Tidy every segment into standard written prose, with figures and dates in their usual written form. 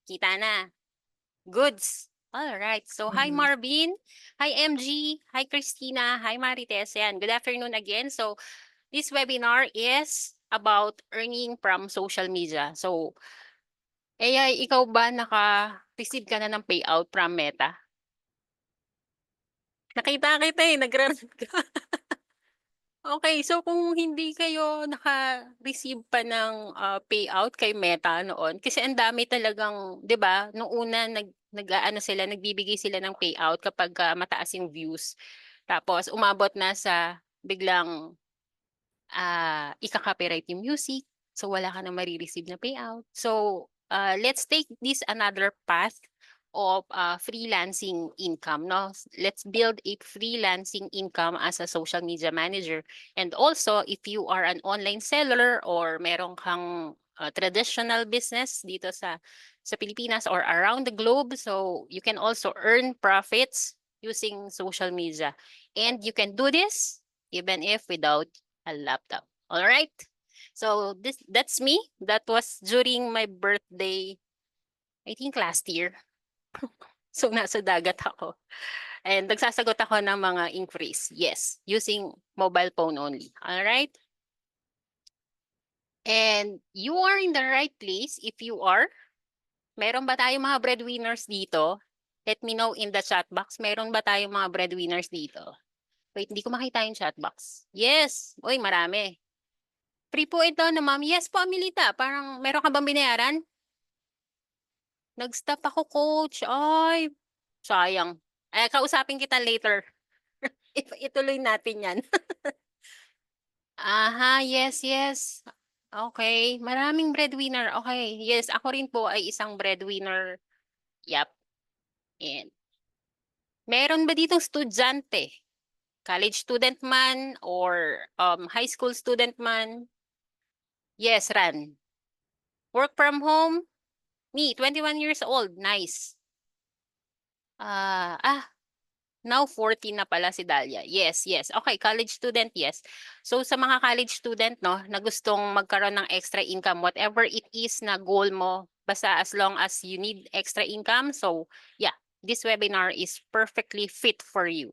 Kita na. Goods. Alright. So, hi Mhm. Marvin. Hi MG. Hi Christina. Hi Marites. Yan. Good afternoon again. So, this webinar is about earning from social media. So, ikaw ba naka-receive ka na ng payout from Meta? Nakita kita nag-run ka. Okay, so kung hindi kayo naka-receive pa ng payout kay Meta noon, kasi ang dami talagang, 'di ba? Nung una nag-aano sila, nagbibigay sila ng payout kapag mataas yung views. Tapos umabot na sa biglang ika-copyright yung music, so wala ka na marireceive na payout. So, let's take this another path of freelancing income, no? Let's build a freelancing income as a social media manager. And also, if you are an online seller or meron kang traditional business dito sa Pilipinas or around the globe, so you can also earn profits using social media. And you can do this even if without a laptop. All right. So that's me. That was during my birthday, I think last year. So nasa dagat ako. And nagsasagot ako ng mga inquiries. Yes, using mobile phone only. All right. And you are in the right place if you are. Meron ba tayong mga breadwinners dito? Let me know in the chat box. Meron ba tayong mga breadwinners dito? Wait, hindi ko makita yung chat box. Yes. Uy, marami. Free po ito na ma'am. Yes po, Amelita. Parang meron ka bang binayaran? Nag-stop ako, coach. Ay, sayang. Kausapin kita later. Ituloy natin yan. Aha, yes, yes. Okay, maraming breadwinner. Okay, yes, ako rin po ay isang breadwinner. Yep. And meron ba ditong estudyante? College student man or high school student man? Yes, Ran. Work from home? Me, 21 years old. Nice. Ah, ah, Now 14 na pala si Dahlia. Yes, yes. Okay, college student, yes. So sa mga college student, no, na gustong magkaroon ng extra income, whatever it is na goal mo, basta as long as you need extra income, so yeah, this webinar is perfectly fit for you.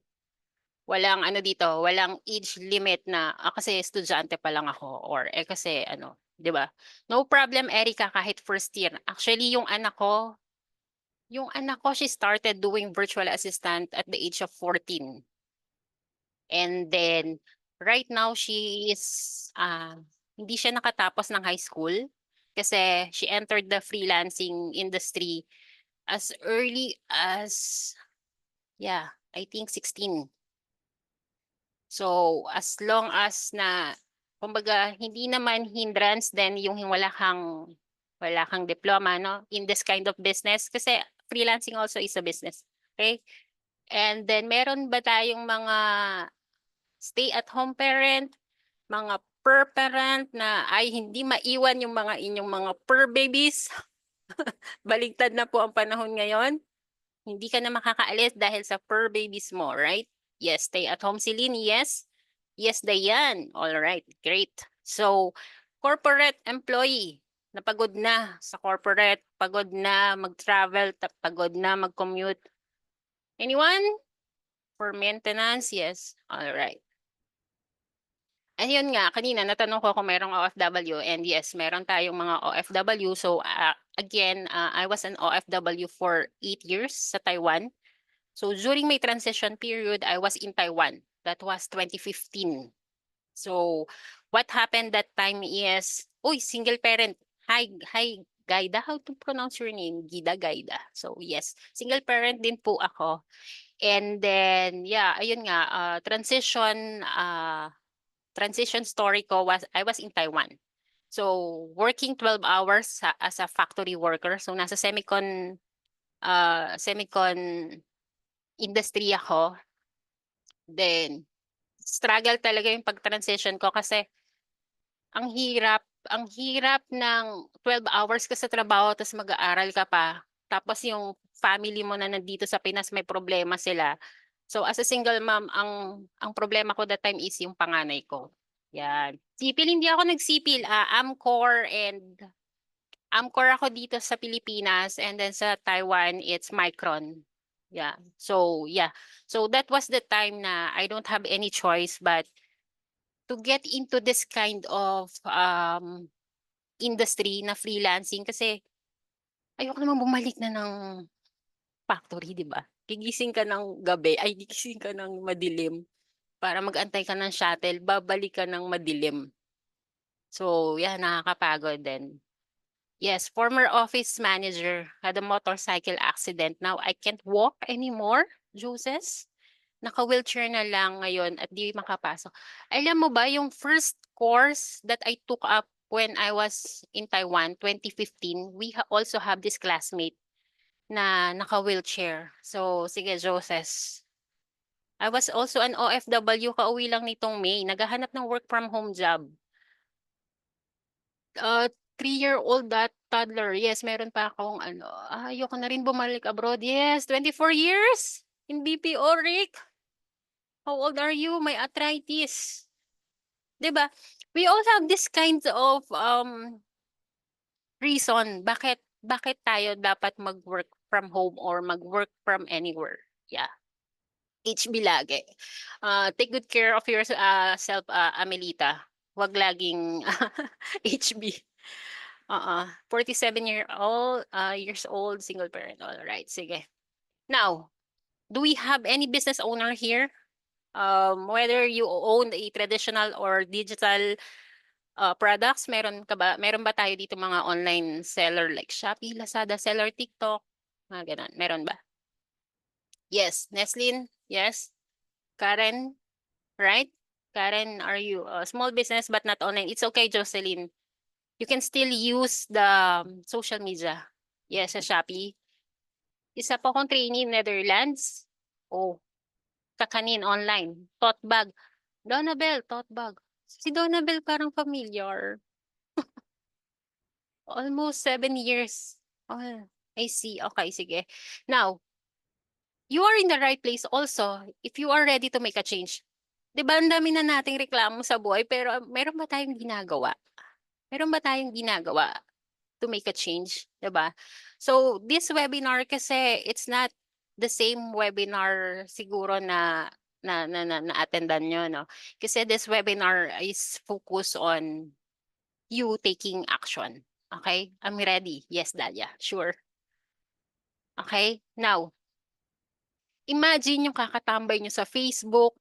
Walang ano dito, walang age limit na kasi estudyante pa lang ako or kasi ano, 'di ba? No problem, Erica, kahit first year. Actually, yung anak ko, she started doing virtual assistant at the age of 14. And then, right now, hindi siya nakatapos ng high school kasi she entered the freelancing industry as early as, yeah, I think 16. So, as long as kumbaga, hindi naman hindrance then yung wala kang diploma, no, in this kind of business kasi freelancing also is a business. Okay? And then, meron ba tayong mga stay-at-home parent, mga per parent na ay hindi maiwan yung mga inyong mga per babies? Baligtad na po ang panahon ngayon. Hindi ka na makakaalis dahil sa per babies mo, right? Yes, stay at home, Celine. Yes. Yes, Dayan. All right, great. So, corporate employee, napagod na sa corporate, pagod na mag-travel, pagod na mag-commute. Anyone? For maintenance, yes. All right. Ayun nga, kanina natanong ko kung merong OFW and yes, meron tayong mga OFW. So again, I was an OFW for 8 years sa Taiwan. So during my transition period, I was in Taiwan. That was 2015. So what happened that time is, uy, single parent. Hi, hi, Gaida. How to pronounce your name? Gida Gaida. So yes, single parent din po ako. And then, yeah, ayun nga, transition story ko was I was in Taiwan. So working 12 hours as a factory worker. So nasa semicon industry ako. Then struggle talaga yung pag-transition ko kasi ang hirap ng 12 hours ka sa trabaho tapos mag-aaral ka pa. Tapos yung family mo na nandito sa Pinas may problema sila. So as a single mom, ang problema ko that time is yung panganay ko. Yan. Sipil, hindi ako nagsipil. Amcor and Amcor ako dito sa Pilipinas, and then sa Taiwan, it's Micron. Yeah. So, yeah. So that was the time na I don't have any choice but to get into this kind of industry na freelancing kasi ayoko naman bumalik na ng factory, di ba? Gigising ka ng gabi, ay gigising ka ng madilim para mag-antay ka ng shuttle, babalik ka ng madilim. So, yeah, nakakapagod din. Yes, former office manager had a motorcycle accident. Now, I can't walk anymore, Joses. Naka-wheelchair na lang ngayon at di makapasok. Alam mo ba, yung first course that I took up when I was in Taiwan, 2015, we also have this classmate na naka-wheelchair. So, sige, Joses. I was also an OFW, kauwi lang nitong May. Naghahanap ng work from home job. 3-year-old that toddler. Yes, meron pa akong ano. Ayoko na rin bumalik abroad. Yes, 24 years in BPO, Rick. How old are you? May arthritis. 'Di ba? We all have this kinds of reason bakit tayo dapat mag-work from home or mag-work from anywhere. Yeah. HB lagi. Take good care of yourself, Amelita. Wag laging HB. 47 years old, single parent. All right, sige. Now, do we have any business owner here? Whether you own a traditional or digital products, meron ba tayo dito mga online seller like Shopee, Lazada, seller, TikTok? Mga ganun. Meron ba? Yes. Neslin? Yes. Karen? Right? Karen, are you a small business but not online? It's okay, Jocelyn. You can still use the social media. Yes, sa Shopee. Isa pa akong trainee in Netherlands. Oh, kakanin online. Tote bag. Donabel, tote bag. Si Donabel parang familiar. Almost 7 years. Oh, I see. Okay, sige. Now, you are in the right place also if you are ready to make a change. 'Di ba, ang dami na nating reklamo sa buhay, pero meron ba tayong ginagawa? Meron ba tayong ginagawa to make a change, 'di ba? So, this webinar kasi it's not the same webinar siguro na attendan nyo, no? Kasi this webinar is focused on you taking action. Okay? I'm ready. Yes, Dalia. Sure. Okay? Now, imagine yung kakatambay nyo sa Facebook,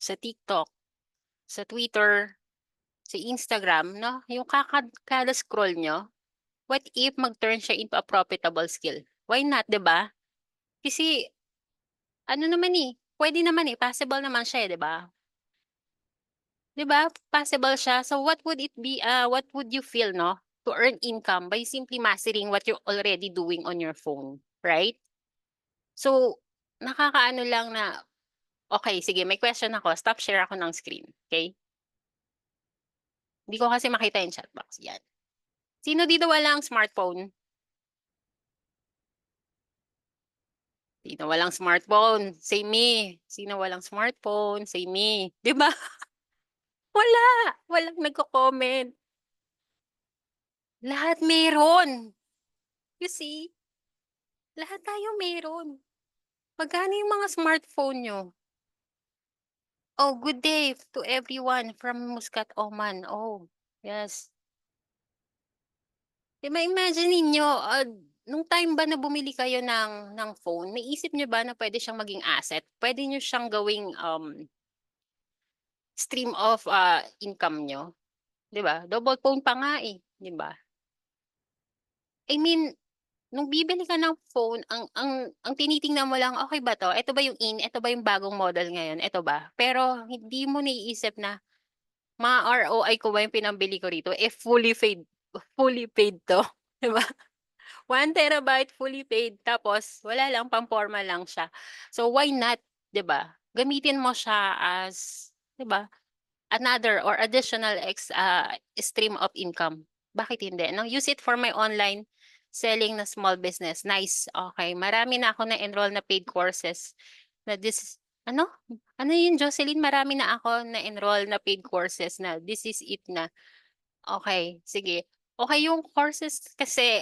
sa TikTok, sa Twitter, sa Instagram, no? Yung kada scroll nyo, what if mag-turn siya into a profitable skill? Why not, 'di ba? Kasi ano naman pwede naman possible naman siya, 'di ba? 'Di ba? Possible siya. So what would it be, what would you feel, no? To earn income by simply mastering what you're already doing on your phone, right? So, nakakaano lang na, okay, sige, may question ako. Stop share ako ng screen, okay? Hindi ko kasi makita yung chat box. Yan. Sino dito walang smartphone? Sino walang smartphone? Say me. Sino walang smartphone? Say me. 'Di ba? Wala. Walang nagko-comment. Lahat meron. You see? Lahat tayo meron. Magkano yung mga smartphone nyo? Oh, good day to everyone from Muscat, Oman. Oh, yes. Diba, imagine ninyo, nung time ba na bumili kayo ng phone, naisip nyo ba na pwede siyang maging asset? Pwede nyo siyang gawing stream of income nyo? 'Di ba? Double phone pa nga 'di ba? I mean, nung bibili ka ng phone, ang tinitingnan mo lang, okay ba 'to? Ito ba yung ito ba yung bagong model ngayon? Ito ba? Pero hindi mo naiisip na ma-ROI ko ba yung pinambili ko rito? Fully paid 'to, 'di ba? 1 terabyte fully paid tapos wala lang, pamporma lang siya. So why not, 'di ba? Gamitin mo siya as, 'di ba? Another or additional stream of income. Bakit hindi? No? Use it for my online selling na small business. Nice. Okay. Marami na ako na-enroll na paid courses. Na this, ano? Ano yun, Jocelyn? Marami na ako na-enroll na paid courses na this is it na. Okay. Sige. Okay, yung courses kasi,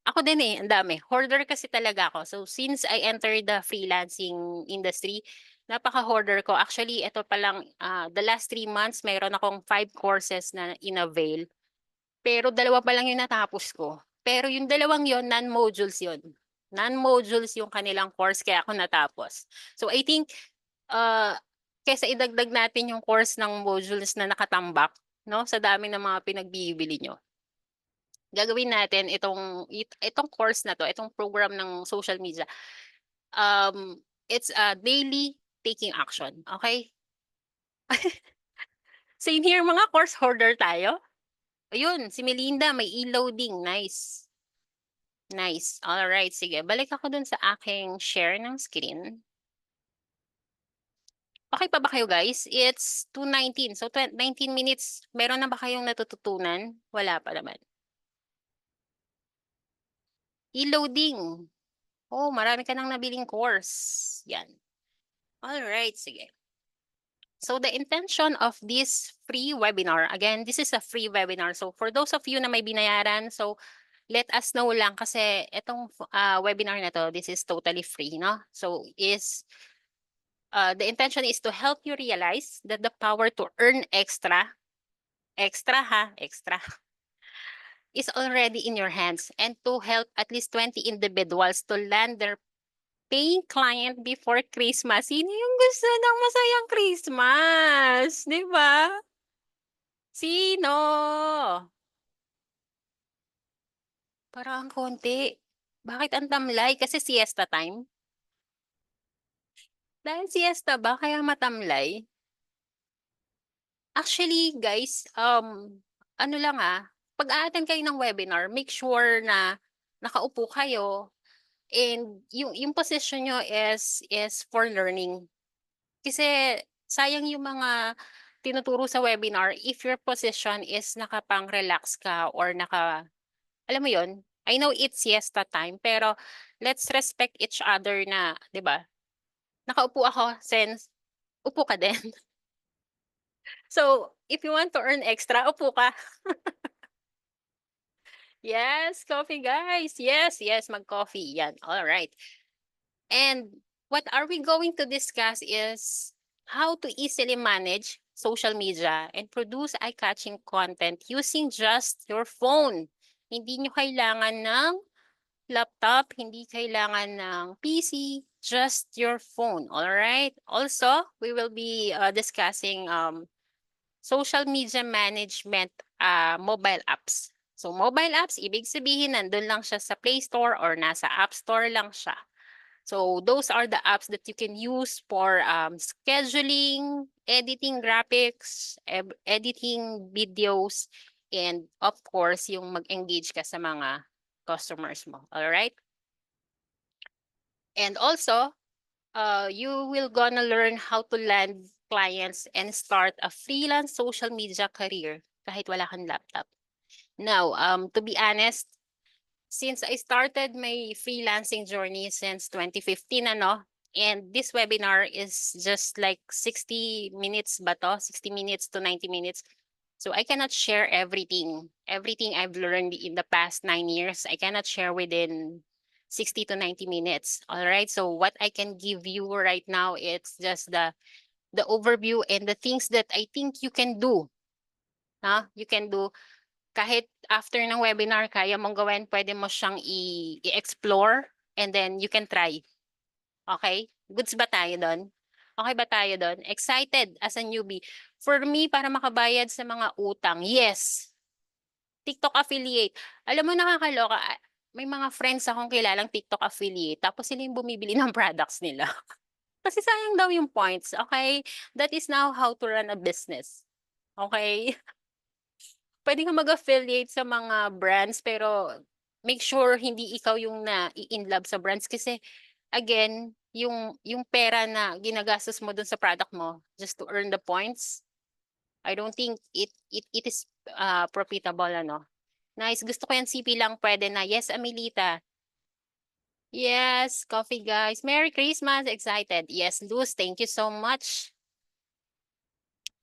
ako din eh, ang dami. Hoarder kasi talaga ako. So, since I entered the freelancing industry, napaka-hoarder ko. Actually, ito pa lang, the last 3 months, mayroon akong 5 courses na in-avail. Pero dalawa pa lang yung natapos ko. Pero yung dalawang yon non-modules yun. Non-modules yung kanilang course, kaya ako natapos. So, I think, uh, kesa idagdag natin yung course ng modules na nakatambak, no, sa dami ng mga pinagbibili nyo, gagawin natin itong course na to, itong program ng social media. It's a daily taking action. Okay? Same here, mga course hoarder tayo. Ayun, si Melinda may e-loading. Nice. Nice. All right, sige. Balik ako dun sa aking share ng screen. Okay pa ba kayo, guys? It's 2:19. So 19 minutes. Meron na ba kayong natututunan? Wala pa naman. E-loading. Oh, marami ka nang nabiling course. Yan. All right, sige. So the intention of this free webinar, again, this is a free webinar. So for those of you na may binayaran, so let us know lang kasi itong webinar na to, this is totally free, no? So the intention is to help you realize that the power to earn extra, is already in your hands, and to help at least 20 individuals to land their paying client before Christmas. Sino yung gusto ng masayang Christmas? Di ba? Sino? Parang konti. Bakit ang tamlay? Kasi siesta time? Dahil siesta ba, kaya matamlay? Actually, guys, ano lang pag a-attend kayo ng webinar, make sure na nakaupo kayo and yung position nyo is for learning. Kasi sayang yung mga tinuturo sa webinar if your position is nakapang-relax ka or alam mo yon, I know it's siesta time, pero let's respect each other na, di ba? Nakaupo ako, since upo ka din. So, if you want to earn extra, upo ka. Yes, coffee guys. Yes, yes, mag-coffee. Yan. All right. And what are we going to discuss is how to easily manage social media and produce eye-catching content using just your phone. Hindi nyo kailangan ng laptop, hindi kailangan ng PC, just your phone. All right. Also, we will be discussing social media management mobile apps. So mobile apps, ibig sabihin nandun lang siya sa Play Store or nasa App Store lang siya. So those are the apps that you can use for scheduling, editing graphics, editing videos, and of course, yung mag-engage ka sa mga customers mo. All right? And also, you will gonna learn how to land clients and start a freelance social media career kahit wala kang laptop. Now, to be honest, since I started my freelancing journey since 2015, and this webinar is just like 60 minutes ba to? 60 minutes to 90 minutes. So I cannot share everything. Everything I've learned in the past 9 years, I cannot share within 60 to 90 minutes. All right. So what I can give you right now, it's just the overview and the things that I think you can do. You can do kahit after ng webinar, kaya mong gawin, pwede mo siyang i-explore and then you can try. Okay? Goods ba tayo doon? Okay ba tayo doon? Excited as a newbie. For me, para makabayad sa mga utang, yes. TikTok affiliate. Alam mo, nakakaloka. May mga friends akong kilalang TikTok affiliate, tapos sila yung bumibili ng products nila. Kasi sayang daw yung points. Okay? That is now how to run a business. Okay? Pwede ka mag-affiliate sa mga brands, pero make sure hindi ikaw yung na-in love sa brands kasi again, yung pera na ginagastos mo dun sa product mo just to earn the points, I don't think it is profitable, ano. Nice. Gusto ko yan, CP lang pwede na. Yes, Amelita. Yes, coffee guys. Merry Christmas. Excited. Yes, Luz, thank you so much.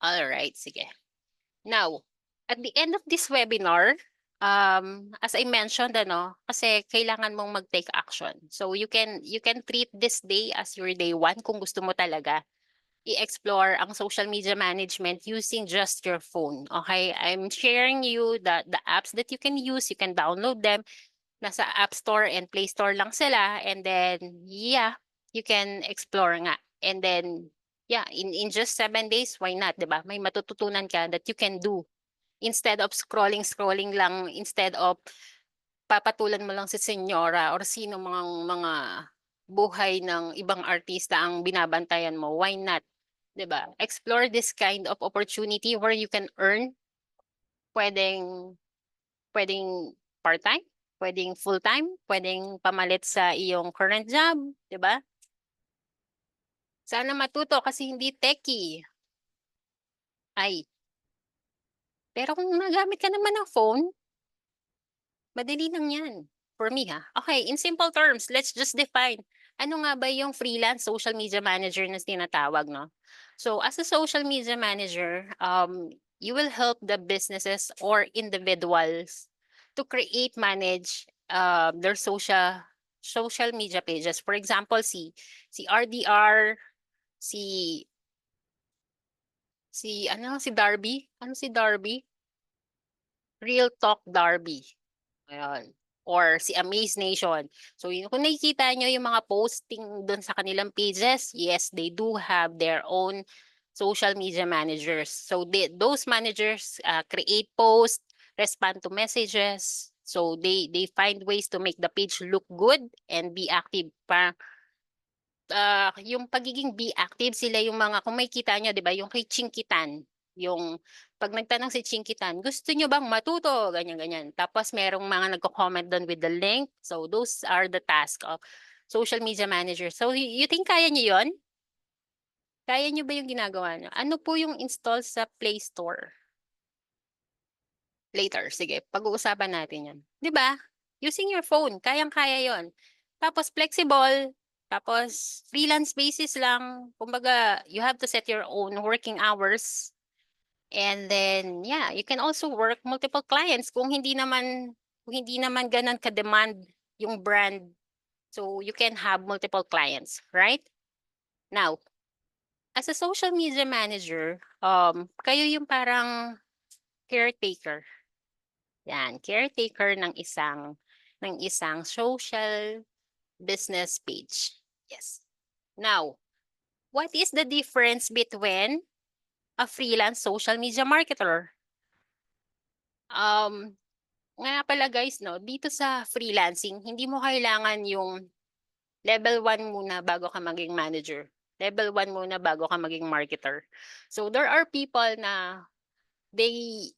All right, sige. Now, at the end of this webinar, as I mentioned, kasi kailangan mong mag-take action. So you can treat this day as your day one kung gusto mo talaga i-explore ang social media management using just your phone. Okay? I'm sharing you the apps that you can use. You can download them. Nasa App Store and Play Store lang sila. And then, yeah, you can explore nga. And then, yeah, in just 7 days, why not, 'di ba? May matututunan ka that you can do instead of scrolling lang, instead of papatulan mo lang si Senyora or sino mga buhay ng ibang artista ang binabantayan mo, why not? 'Di ba? Explore this kind of opportunity where you can earn, pwedeng pwedeng part-time, pwedeng full-time, pwedeng pamalit sa iyong current job, 'di ba? Sana matuto kasi hindi techie. Ay, pero kung nagamit ka naman ng phone, madali lang yan. For me ha. Okay, in simple terms, let's just define. Ano nga ba yung freelance social media manager na tinatawag, no? So, as a social media manager, you will help the businesses or individuals to create, manage their social media pages. For example, si RDR, si si Darby, ano si Darby? Real Talk Darby. Ayun. Or si Amaze Nation. So, kung nakikita nyo yung mga posting doon sa kanilang pages, yes, they do have their own social media managers. So, those managers create posts, respond to messages. So, they find ways to make the page look good and be active. Yung pagiging be active, sila yung mga, kung may kita nyo, di ba, yung kay Chinkitan, yung pag nagtanong si Chinkitan, gusto nyo bang matuto? Ganyan-ganyan. Tapos merong mga nagko-comment doon with the link. So those are the task of social media manager. So you think kaya nyo yon? Kaya nyo ba yung ginagawa nyo? Ano po yung install sa Play Store? Later, sige, pag-uusapan natin yan. Di ba? Using your phone, kayang-kaya yon. Tapos flexible, tapos freelance basis lang. Kumbaga, you have to set your own working hours. And then, yeah, you can also work multiple clients kung hindi naman ganun ka-demand yung brand. So, you can have multiple clients, right? Now, as a social media manager, kayo yung parang caretaker. Yan, caretaker ng isang social business page. Yes. Now, what is the difference between a freelance social media marketer? Um, nga pala guys, no, dito sa freelancing, hindi mo kailangan yung level 1 muna bago ka maging manager. Level 1 muna bago ka maging marketer. So there are people na they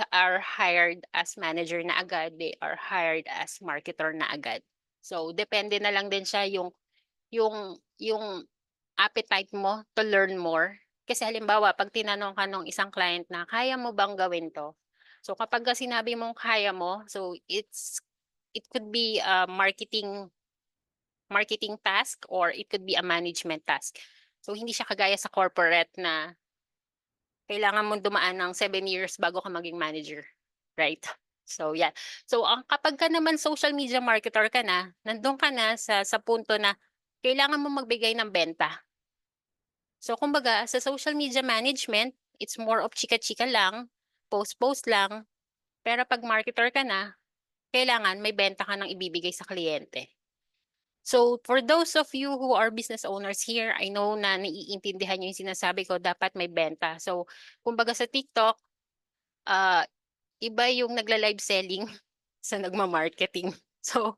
are hired as manager na agad, they are hired as marketer na agad. So depende na lang din siya yung appetite mo to learn more. Kasi halimbawa, pag tinanong ka ng isang client na kaya mo bang gawin to? So kapag sinabi mong kaya mo, so it could be a marketing task or it could be a management task. So hindi siya kagaya sa corporate na kailangan mong dumaan ng 7 years bago ka maging manager. Right? So, yeah. So, kapag ka naman social media marketer ka na, nandun ka na sa punto na kailangan mo magbigay ng benta. So, kumbaga, sa social media management, it's more of chika-chika lang, post-post lang. Pero pag marketer ka na, kailangan may benta ka nang ibibigay sa kliyente. So, for those of you who are business owners here, I know na naiintindihan nyo yung sinasabi ko, dapat may benta. So, kumbaga sa TikTok, uh, iba yung nagla-live selling sa nagma-marketing. So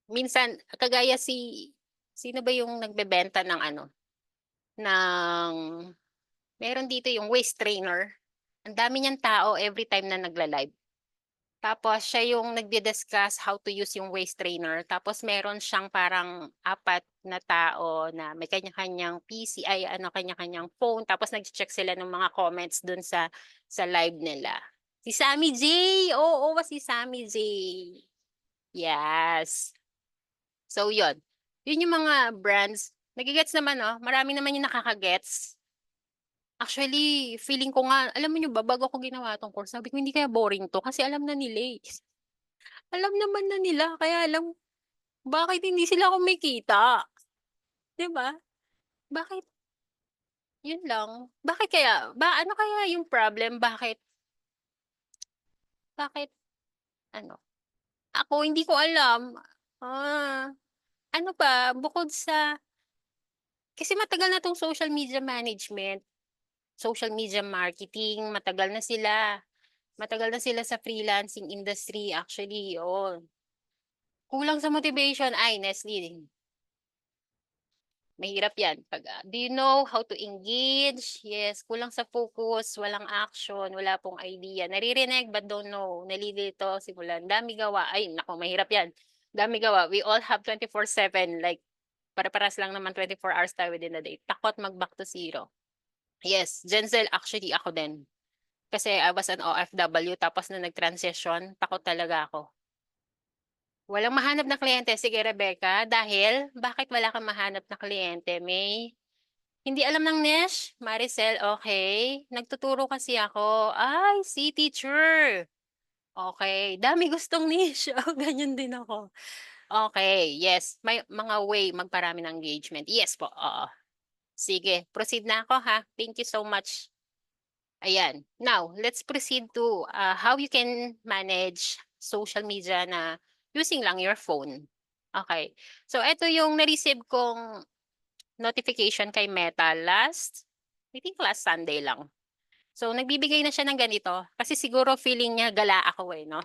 minsan kagaya sino ba yung nagbebenta ng ng meron dito yung waist trainer. Ang dami niyang tao every time na nagla-live. Tapos siya yung nagdi-discuss how to use yung waist trainer. Tapos meron siyang parang apat na tao na may kanya-kanyang PC, kanya-kanyang phone. Tapos nag-check sila ng mga comments dun sa live nila. Si Sammy J! Oo, si Sammy J. Yes. So, yun. Yun yung mga brands. Nagigets naman, no? Marami naman yung nakakagets. Actually, feeling ko nga, alam mo niyo ba, bago ko ginawa 'tong course, sabi ko, "Hindi kaya boring 'to?" Kasi alam na nila, eh. Alam naman na nila, kaya lang bakit hindi sila kumikita, 'di ba? Bakit yun lang. Bakit kaya? Ano kaya yung problem? Bakit ano? Ako hindi ko alam. Ah, ano pa, bukod sa kasi matagal na 'tong social media management, social media marketing, matagal na sila sa freelancing industry actually, oo. Kulang sa motivation, ay Nestle, mahirap 'yan 'pag, do you know how to engage? Yes, kulang sa focus, walang action, wala pong idea. Naririnig but don't know, nalilito, simulan, dami gawa. Ay naku, mahirap 'yan, dami gawa. We all have 24/7, like pare-parehas lang naman 24 hours tayo within the day. Takot mag-back to zero. Yes, Genzel, actually ako din. Kasi I was an OFW tapos nung nag-transition, takot talaga ako. Walang mahanap na kliyente, sige Rebecca, dahil bakit wala kang mahanap na kliyente? Hindi alam ng niche? Maricel, okay. Nagtuturo kasi ako. Ay, si teacher. Okay, dami gustong niche. Oh, ganyan din ako. Okay, yes. May mga way magparami ng engagement. Yes po, oo. Sige, proceed na ako ha. Thank you so much. Ayan. Now, let's proceed to how you can manage social media na using lang your phone. Okay. So, ito yung na-receive kong notification kay Meta I think last Sunday lang. So, nagbibigay na siya ng ganito kasi siguro feeling niya gala ako eh, no?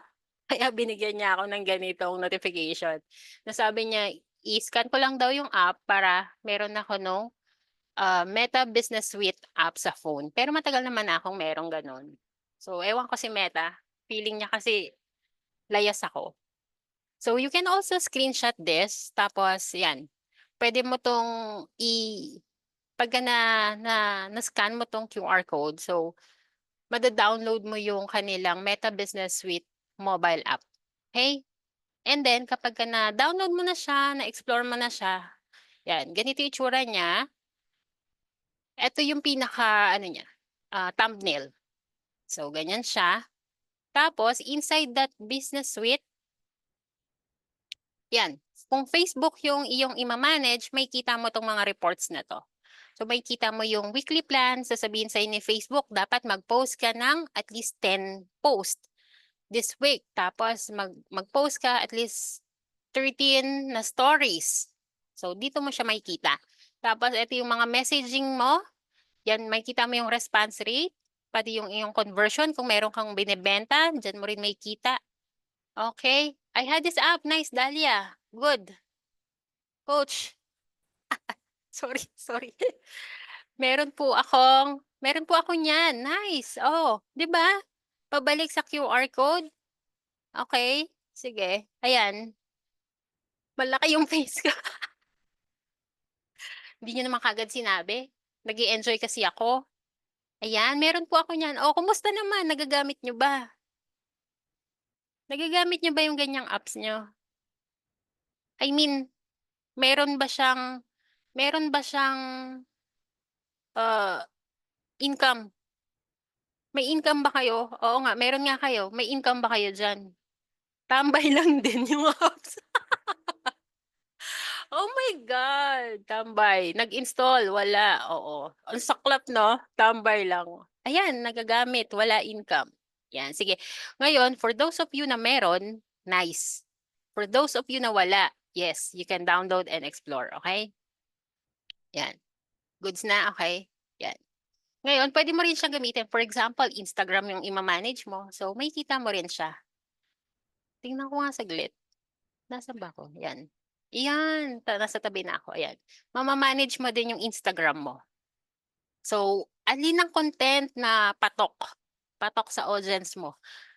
Kaya binigyan niya ako ng ganitong notification. Nasabi niya, i-scan ko lang daw yung app para meron ako nung Meta Business Suite app sa phone. Pero matagal naman na akong merong ganun. So, ewan ko si Meta. Feeling niya kasi layas ako. So, you can also screenshot this. Tapos, yan. Pwede mo tong pagka na-scan mo tong QR code, so, mada-download mo yung kanilang Meta Business Suite mobile app. Okay? And then, kapag na-download mo na siya, na-explore mo na siya, yan, ganito yung itsura niya. Ito yung pinaka, ano niya, thumbnail. So, ganyan siya. Tapos, inside that business suite, yan. Kung Facebook yung iyong ima-manage, may kita mo tong mga reports na to. So, may kita mo yung weekly plan, sasabihin sa'yo ni Facebook, dapat mag-post ka ng at least 10 post this week. Tapos, mag-post ka at least 13 na stories. So, dito mo siya makikita. Tapos, ito yung mga messaging mo. Yan, makikita mo yung response rate, pati yung iyong conversion. Kung meron kang binibenta, dyan mo rin makikita. Okay. I had this app. Nice, Dahlia. Good. Coach. Sorry, sorry. Meron po ako niyan. Nice. Oh, 'di ba? Pabalik sa QR code. Okay. Sige. Ayan. Malaki yung face ko. Hindi niyo naman kagad sinabi. Nag-i-enjoy kasi ako. Ayan, meron po ako niyan. Oh, kumusta naman? Nagagamit niyo ba? Nagagamit niyo ba yung ganyang apps niyo? I mean, meron ba siyang meron ba siyang uh, income? May income ba kayo? Oo nga, meron nga kayo. May income ba kayo diyan? Tambay lang din yung apps. Oh my God! Tambay. Nag-install, wala. Oo. Ang saklap, no? Tambay lang. Ayan, nagagamit, wala income. Yan, sige. Ngayon, for those of you na meron, nice. For those of you na wala, yes, you can download and explore, okay? Yan. Goods na, okay? Yan. Ngayon, pwede mo rin siyang gamitin. For example, Instagram yung ima-manage mo. So, may kita mo rin siya. Tingnan ko nga saglit. Nasaan ba ako? Yan. Yan. Nasa tabi na ako. Ayan. Mama-manage mo din yung Instagram mo. So, alin ang content na patok? Patok sa audience mo.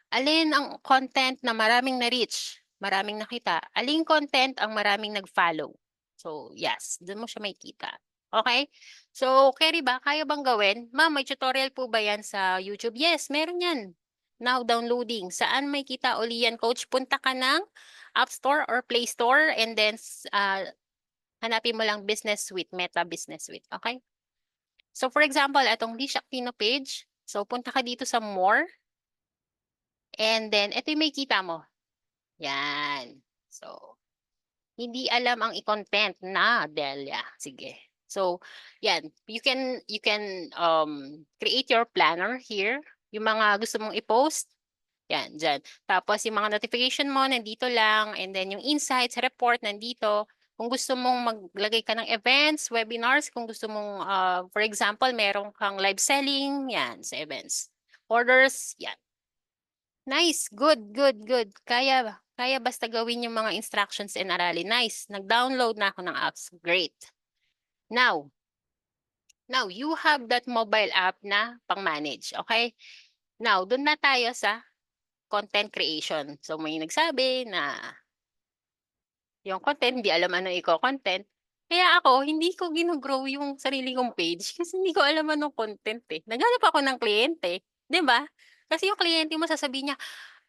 Alin ang content na maraming na-reach? Maraming nakita. Aling content ang maraming nag-follow? So, yes. Doon mo siya makikita. Okay? So, Kerry ba, kaya bang gawin? Ma'am, may tutorial po ba yan sa YouTube? Yes, meron yan. Now downloading. Saan may kita uli yan, coach? Punta ka ng App Store or Play Store and then hanapin mo lang Business Suite, Meta Business Suite. Okay? So for example, itong Lish Aquino page. So punta ka dito sa more. And then, ito yung may kita mo. Yan. So, hindi alam ang i-content na Delia. Sige. So, yan. You can create your planner here. Yung mga gusto mong i-post, yan, dyan. Tapos yung mga notification mo, nandito lang. And then yung insights, report, nandito. Kung gusto mong maglagay ka ng events, webinars, kung gusto mong, for example, meron kang live selling, yan, sa events. Orders, yan. Nice, good, good, good. Kaya basta gawin yung mga instructions and aralin. Nice, nag-download na ako ng apps. Great. Now you have that mobile app na pang-manage, okay? Now, dun na tayo sa content creation. So, may nagsabi na yung content, hindi alam ano i-content. Kaya ako, hindi ko ginogrow yung sarili kong page kasi hindi ko alam anong content eh. Naghanap ako ng kliyente, di ba? Kasi yung kliyente mo sasabihin niya,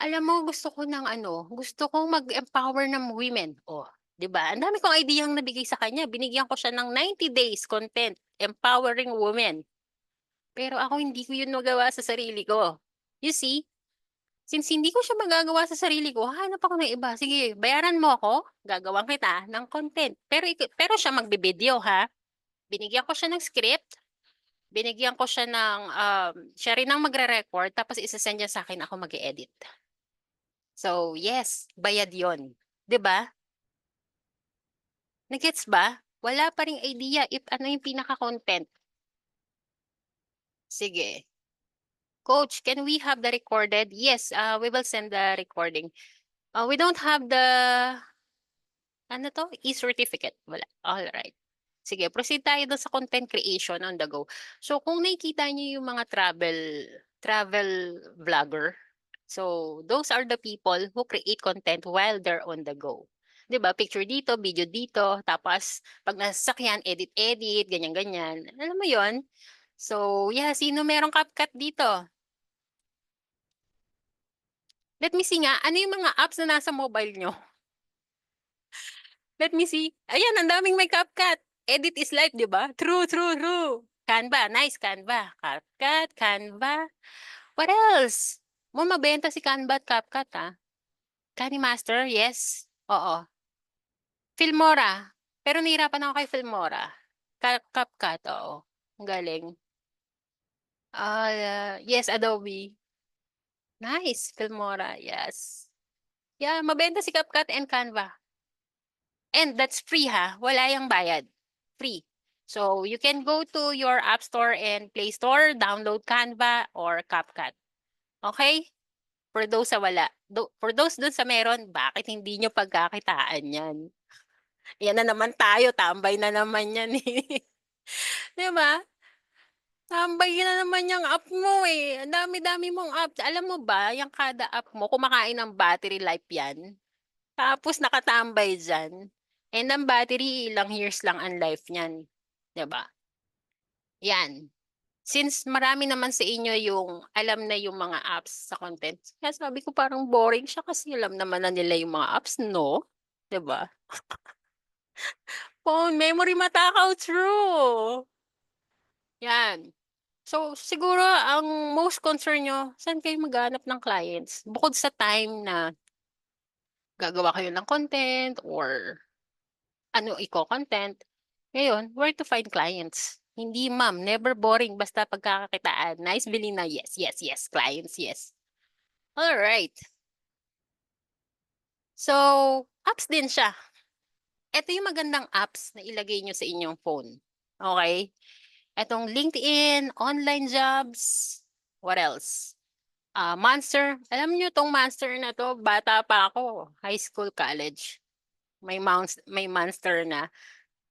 alam mo, gusto ko ng ano, gusto kong mag-empower ng women. Oh, 'di ba? Ang dami kong ideyang nabigay sa kanya. Binigyan ko siya ng 90 days content, empowering women. Pero ako hindi ko 'yun magawa sa sarili ko. You see? Since hindi ko siya magagawa sa sarili ko, hanap ako ng iba. Sige, bayaran mo ako, gagawan kita ng content. Pero siya magbe-video ha. Binigyan ko siya ng script, binigyan ko siya ng siya rin ang magre-record tapos isa-send niya sa akin ako mag-edit. So, yes, bayad yon, 'di ba? Nagets ba? Wala pa ring idea if ano yung pinaka-content. Sige. Coach, can we have the recorded? Yes, we will send the recording. We don't have the, ano to? E-certificate. Wala. All right. Sige, proceed tayo doon sa content creation on the go. So, kung nakikita niyo yung mga travel vlogger, so those are the people who create content while they're on the go. 'Di ba? Picture dito, video dito, tapos pag nasasakyan, edit-edit, ganyan-ganyan. Alam mo 'yon? So, yeah, sino merong CapCut dito? Let me see nga, ano yung mga apps na nasa mobile nyo? Let me see. Ayan, ang daming may CapCut. Edit is life, 'di ba? True, true, true. Canva, nice Canva. CapCut, Canva. What else? Mo mabenta si Canva at CapCut, ah. Master, yes. Oo. Filmora. Pero nahirapan ako kay Filmora. CapCut, oo. Ang galing. Yes, Adobe. Nice. Filmora, yes. Yeah, mabenta si CapCut and Canva. And that's free ha. Wala yung bayad. Free. So, you can go to your App Store and Play Store, download Canva or CapCut. Okay? For those sa wala. For those dun sa meron, bakit hindi nyo pagkakitaan yan? Yan na naman tayo, tambay na naman yan eh. Di ba? Tambay na naman yung app mo eh. Ang dami-dami mong app. Alam mo ba, yung kada app mo, kumakain ng battery life yan. Tapos nakatambay dyan. And ang battery, ilang years lang ang life niyan. 'Di ba? Yan. Since marami naman sa inyo yung alam na yung mga apps sa content, kaya sabi ko parang boring siya kasi alam naman na nila yung mga apps, no? 'Di ba? Phone memory matakaw, true. Yan. So, siguro ang most concern nyo, saan kayo maghanap ng clients? Bukod sa time na gagawa kayo ng content or ano iko-content, ngayon, where to find clients? Hindi ma'am, never boring, basta pagkakakitaan. Nice, bilhin na, yes, yes, yes, clients, yes. All right. So, apps din siya. Ito yung magandang apps na ilagay nyo sa inyong phone. Okay? Itong LinkedIn, online jobs, what else? Monster. Alam nyo tong Monster na to, bata pa ako, high school, college. May Monster na.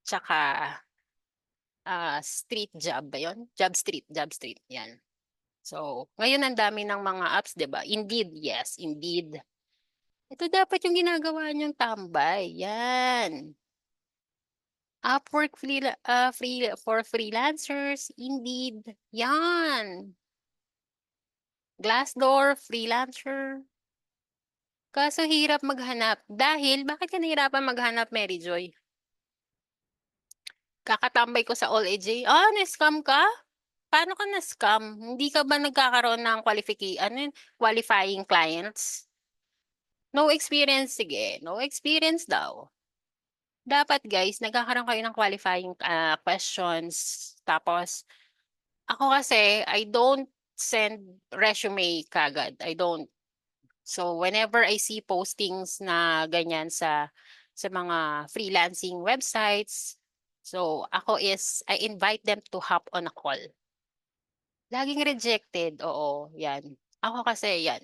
Tsaka, street job ba yun? Job street, yan. So, ngayon ang dami ng mga apps, 'di ba? Indeed, yes, Indeed. Ito dapat yung ginagawa niyong tambay. Yan. Upwork for freelancers, Indeed. Yan. Glassdoor, freelancer. Kaso hirap maghanap. Dahil, bakit ka nahirapan maghanap, Mary Joy? Kakatambay ko sa All AJ. Ah, na-scam ka? paano ka na-scam? Hindi ka ba nagkakaroon ng qualifying clients? No experience, sige. No experience daw. Dapat guys, nagkakaroon kayo ng qualifying questions. Tapos, ako kasi, I don't send resume kagad. I don't. So, whenever I see postings na ganyan sa mga freelancing websites, so ako I invite them to hop on a call. Laging rejected, oo, yan. Ako kasi, yan.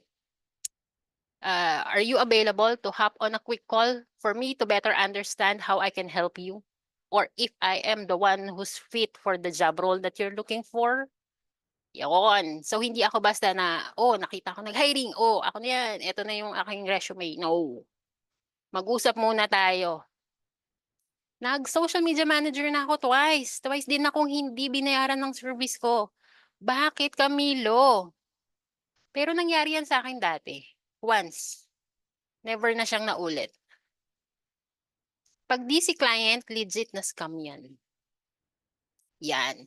Are you available to hop on a quick call for me to better understand how I can help you? Or if I am the one who's fit for the job role that you're looking for? Yun. So, hindi ako basta na, oh, nakita ko nag-hiring. Oh, ako na yan. Ito na yung aking resume. No. Mag-usap muna tayo. Nag-social media manager na ako twice. Twice din akong hindi binayaran ng service ko. Bakit, Camilo? Pero nangyari yan sa akin dati. Once. Never na siyang naulit. Pag di si client, legit na scam yan. Yan.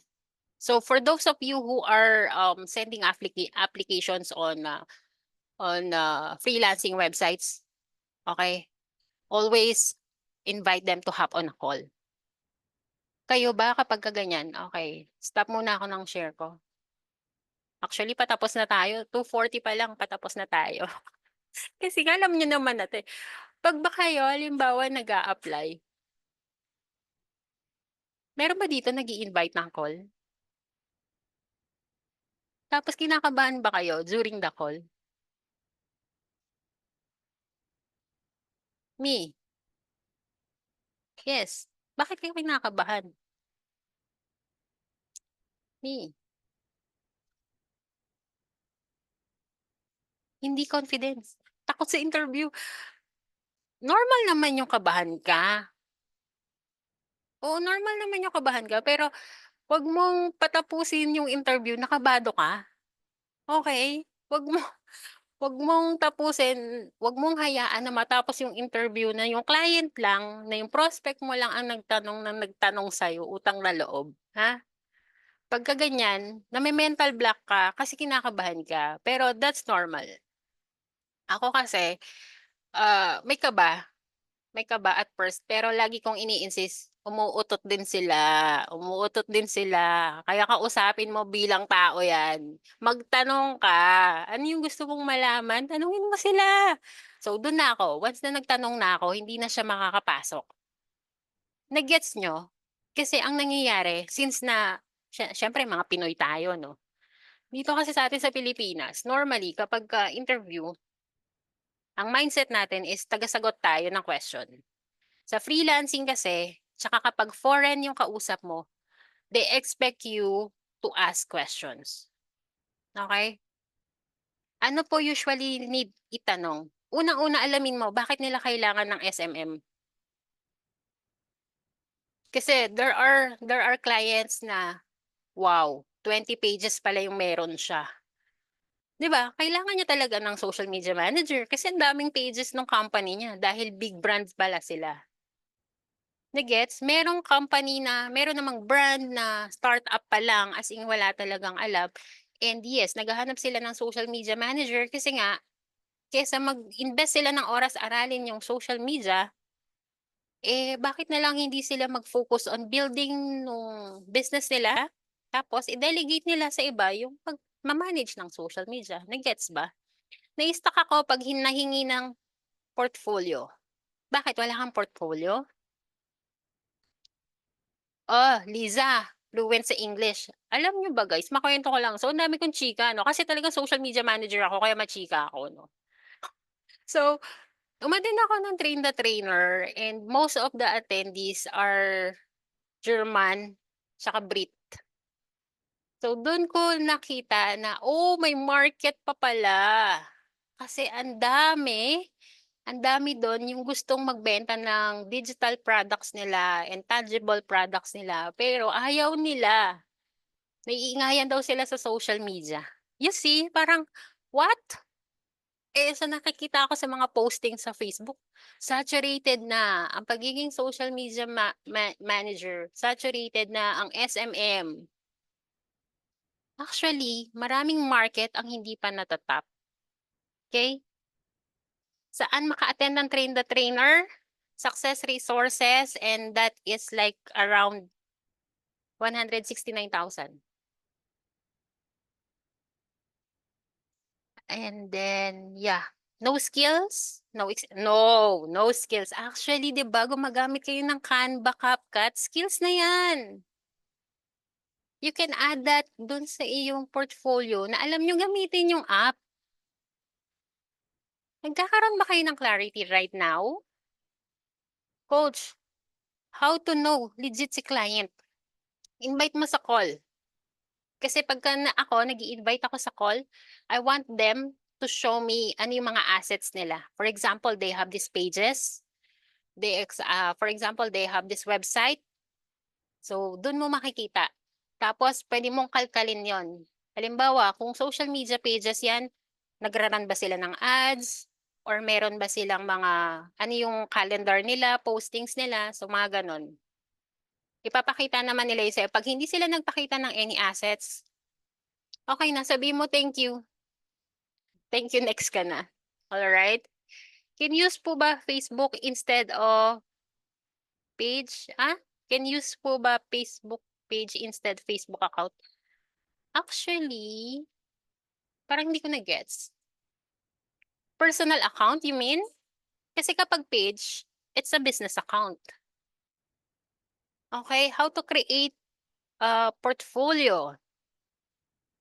So for those of you who are sending applications on freelancing websites, okay, always invite them to hop on a call. Kayo ba kapag kaganyan? Okay, stop muna ako ng share ko. Actually, patapos na tayo. 2:40 pa lang, patapos na tayo. Kasi alam nyo naman natin, pag ba kayo, halimbawa, nag-a-apply, meron ba dito nag invite ng call? Tapos kinakabahan ba kayo during the call? Me, yes. Bakit kayo kinakabahan? Me, hindi confidence. Takot sa interview. Normal naman yung kabahan ka. Oo, normal naman yung kabahan ka. Pero wag mong patapusin yung interview, nakabado ka. Okay? Wag mong tapusin, wag mong hayaan na matapos yung interview na yung client lang, na yung prospect mo lang ang nagtanong sa'yo, utang na loob. Ha? Pagka ganyan, na may mental block ka kasi kinakabahan ka. Pero that's normal. Ako kasi, may kaba. May kaba at first, pero lagi kong ini-insist, umuutot din sila. Umuutot din sila. Kaya kausapin mo bilang tao yan. Magtanong ka. Ano yung gusto mong malaman? Tanungin mo sila. So, doon na ako. Once na nagtanong na ako, hindi na siya makakapasok. Nag-gets nyo? Kasi ang nangyayari, since na, syempre mga Pinoy tayo, no? Dito kasi sa atin sa Pilipinas, normally, kapag interview, ang mindset natin is tagasagot tayo ng question. Sa freelancing kasi, tsaka kapag foreign yung kausap mo, they expect you to ask questions. Okay? Ano po usually need itanong? Unang-una alamin mo, bakit nila kailangan ng SMM? Kasi there are clients na, wow, 20 pages pala yung meron siya. 'Di ba? Kailangan niya talaga ng social media manager kasi ang daming pages ng company niya dahil big brands pala sila. Nagets? Merong company na, meron namang brand na startup pa lang as in wala talagang alam. And yes, naghahanap sila ng social media manager kasi nga, kesa mag-invest sila ng oras aralin yung social media, bakit na lang hindi sila mag-focus on building nung business nila? Tapos, i-delegate nila sa iba yung pag-manage ng social media. Nagets ba? Na-stuck ako pag hinahingi ng portfolio. Bakit? Wala kang portfolio? Oh, Liza, fluent sa English. Alam niyo ba guys, makwento ko lang. So, ang dami kong chika, no? Kasi talaga social media manager ako, kaya machika ako, no? So, umattend ako ng Train the Trainer and most of the attendees are German, saka Brit. So, doon ko nakita na, oh, may market pa pala. Kasi ang dami doon yung gustong magbenta ng digital products nila and tangible products nila, pero ayaw nila. Naiingayan daw sila sa social media. You see, parang, what? Sa nakikita ko sa mga posting sa Facebook, saturated na ang pagiging social media manager, saturated na ang SMM. Actually, maraming market ang hindi pa natatap. Okay? Saan maka-attend ng train the trainer? Success resources, and that is like around 169,000. And then, yeah. No skills? No skills. Actually, 'di ba, gumagamit kayo ng Canva, CapCut, skills na 'yan. You can add that dun sa iyong portfolio na alam nyo gamitin yung app. Nagkakaroon ba kayo ng clarity right now? Coach, how to know legit si client? Invite mo sa call. Kasi pagka ako, nag-i-invite ako sa call, I want them to show me ano yung mga assets nila. For example, they have these pages. For example, they have this website. So, dun mo makikita. Tapos, pwede mong kalkalin yon. Halimbawa, kung social media pages yan, nagraran ba sila ng ads? Or meron ba silang mga, ano yung calendar nila, postings nila? So, mga ganon. Ipapakita naman nila yung sa'yo. Pag hindi sila nagpakita ng any assets, okay na, sabihin mo thank you. Thank you, next ka na. Alright? Can use po ba Facebook instead of page? Ah? Can use po ba Facebook page instead Facebook account? Actually, parang hindi ko na-gets. Personal account, you mean? Kasi kapag page, it's a business account. Okay, how to create a portfolio?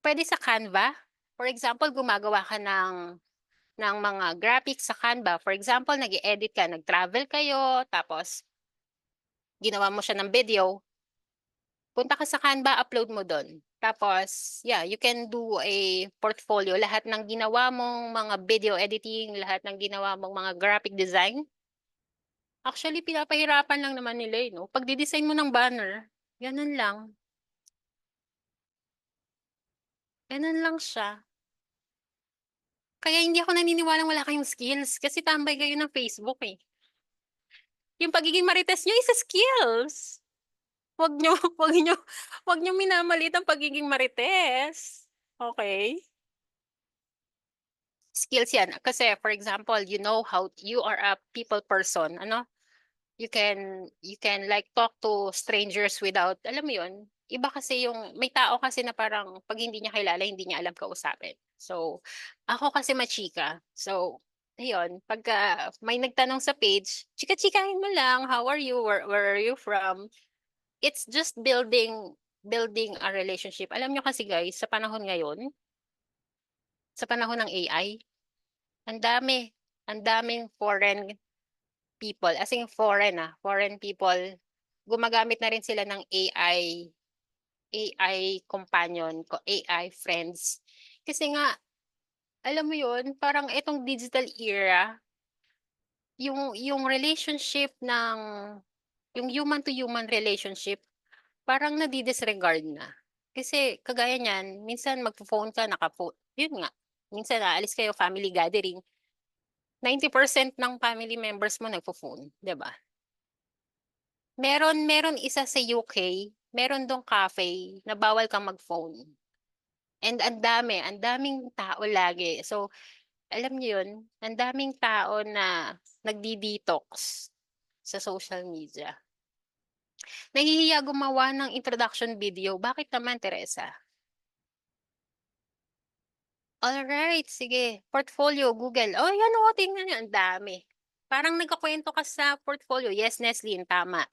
Pwede sa Canva. For example, gumagawa ka ng mga graphics sa Canva. For example, nag-edit ka, nag-travel kayo, tapos ginawa mo siya ng video. Punta ka sa Canva, upload mo doon. Tapos, yeah, you can do a portfolio. Lahat ng ginawa mong mga video editing, lahat ng ginawa mong mga graphic design. Actually, pinapahirapan lang naman nila, no? Pag di-design mo ng banner, ganun lang. Ganun lang siya. Kaya hindi ako naniniwalang wala kayong skills kasi tambay kayo ng Facebook eh. Yung pagiging marites nyo is a skills. Wag nyo, wag nyo minamalit ang pagiging marites. Okay? Skills yan. Kasi, for example, you know how you are a people person. Ano? You can like talk to strangers without, alam mo yun, iba kasi yung, may tao kasi na parang pag hindi niya kilala, hindi niya alam kausapin. So, ako kasi machika. So, ayun, pagka may nagtanong sa page, chika-chikahin mo lang, how are you, where are you from? It's just building a relationship. Alam nyo kasi guys, sa panahon ngayon, sa panahon ng AI, ang dami, ang daming foreign people, as in foreign people, gumagamit na rin sila ng AI companion, AI friends. Kasi nga, alam mo yun, parang itong digital era, yung relationship yung human to human relationship, parang nadi-disregard na. Kasi kagaya niyan, minsan magpo-phone ka, yun nga, minsan naalis kayo, family gathering, 90% ng family members mo nagpo-phone, 'di ba? Meron isa sa UK, meron dong cafe na bawal kang mag-phone. And ang daming tao lagi. So, alam niyo yun, ang daming tao na nagdi-detox sa social media. Nahihiya gumawa ng introduction video. Bakit naman, Teresa? Alright, sige. Portfolio, Google. Oh, yan o, tingnan niyo, ang dami. Parang nagkakwento ka sa portfolio. Yes, Nesline, tama.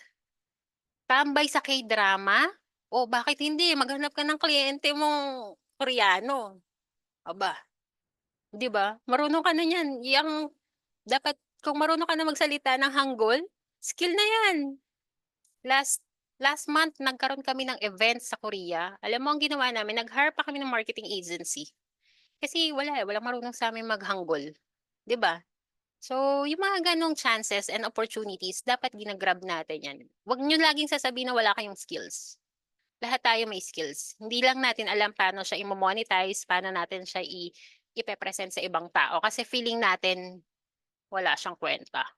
Tambay sa K-drama? O bakit hindi? Maghanap ka ng kliyente mong Koreano. Aba, 'di ba? Marunong ka na niyan. Dapat kung marunong ka na magsalita ng Hangul, skill na 'yan. Last last month nagkaroon kami ng event sa Korea. Alam mo ang ginawa namin, nag-hire pa kami ng marketing agency. Kasi walang marunong sa amin mag-Hangul, 'di ba? So, yung mga ganong chances and opportunities, dapat ginagrab natin yan. Huwag nyo laging sasabihin na wala kayong skills. Lahat tayo may skills. Hindi lang natin alam paano siya i-monetize, paano natin siya ipe-present sa ibang tao. Kasi feeling natin wala siyang kwenta.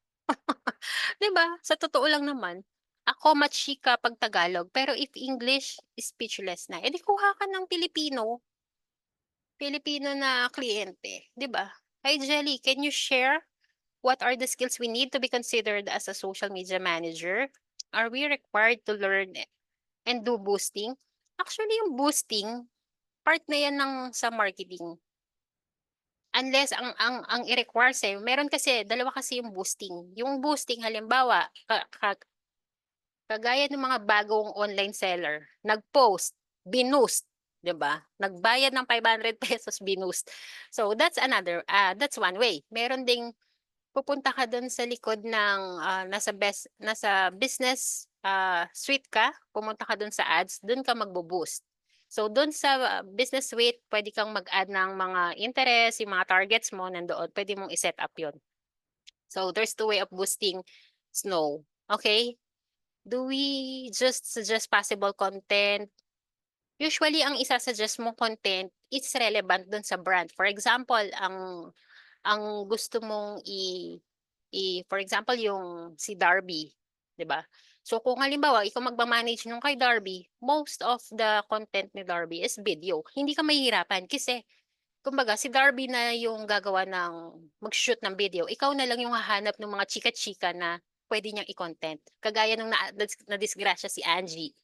'Di ba? Sa totoo lang naman. Ako machika pag Tagalog, pero if English, speechless na. Eh di kuha ka ng Filipino na kliyente, 'di ba? Hi Jelly, can you share what are the skills we need to be considered as a social media manager? Are we required to learn and do boosting? Actually, yung boosting, part na yan ng sa marketing. Unless ang i-require sa'yo, meron kasi, dalawa kasi yung boosting. Yung boosting, halimbawa, kagaya ng mga bagong online seller, nag-post, binoost, 'di ba? Nagbayad ng 500 pesos, binoost. So that's one way. Meron ding pupunta ka doon sa likod ng nasa business suite ka, pumunta ka doon sa ads, doon ka magbo-boost. So doon sa business suite, pwede kang mag-add ng mga interest, yung mga targets mo nandoon, pwede mong i-set up 'yon. So there's two way of boosting Snow. Okay? Do we just suggest possible content? Usually, ang isa-suggest mo content is relevant dun sa brand. For example, ang gusto mong for example, yung si Darby, 'di ba? So kung halimbawa, ikaw magma-manage nung kay Darby, most of the content ni Darby is video. Hindi ka mahihirapan kasi kumbaga si Darby na yung gagawa ng mag-shoot ng video. Ikaw na lang yung hahanap ng mga chika-chika na pwede niyang i-content. Kagaya nung na-disgrasya si Angie.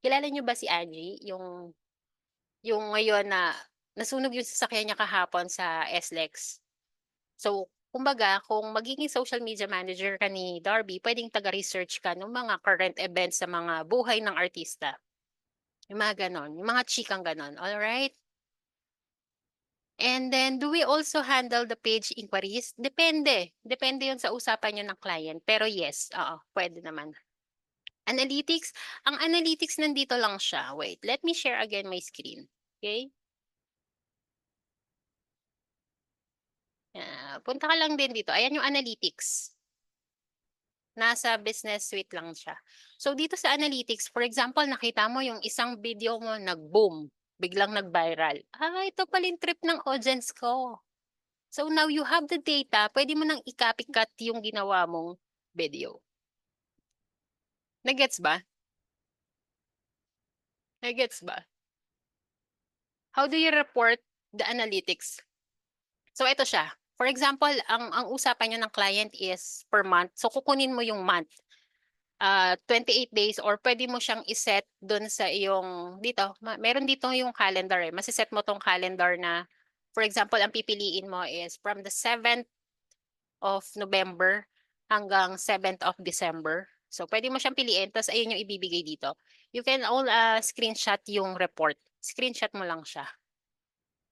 Kilala niyo ba si Angie? Yung ngayon na nasunog yung sasakyan niya kahapon sa SLEX. So, kumbaga, kung magiging social media manager ka ni Darby, pwedeng taga-research ka ng mga current events sa mga buhay ng artista. Yung mga ganon. Yung mga chikang ganon. Alright? And then, do we also handle the page inquiries? Depende. Depende yun sa usapan nyo ng client. Pero yes, oo, pwede naman. Analytics, ang analytics nandito lang siya. Wait, let me share again my screen. Okay? Punta ka lang din dito. Ayan yung analytics. Nasa business suite lang siya. So dito sa analytics, for example, nakita mo yung isang video mo nag-boom, biglang nag-viral. Ito pala yung trip ng audience ko. So now you have the data, pwede mo nang i-copycat yung ginawa mong video. Nagets ba? Nagets ba? How do you report the analytics? So ito siya. For example, ang usapan nyo ng client is per month. So kukunin mo yung month. 28 days or pwede mo siyang iset doon sa iyong dito. Meron dito yung calendar eh. Masiset mo tong calendar na for example, ang pipiliin mo is from the 7th of November hanggang 7th of December. So pwede mo siyang piliin tapos ayun yung ibibigay dito. You can all screenshot yung report. Screenshot mo lang siya.